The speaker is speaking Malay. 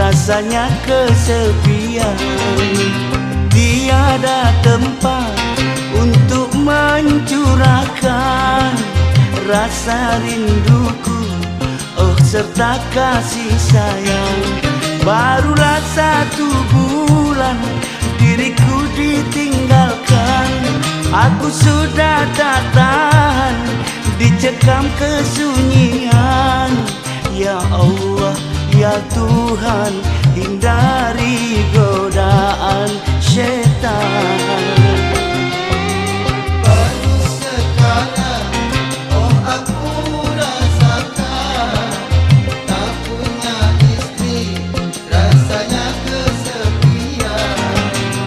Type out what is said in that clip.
rasanya kesepian. Tiada tempat untuk mencurahkan rasa rinduku, oh serta kasih sayang. Barulah 1 bulan diriku ditinggalkan, aku sudah tak tahan dicekam kesunyian. Ya Allah, ya Tuhan, hindari godaan.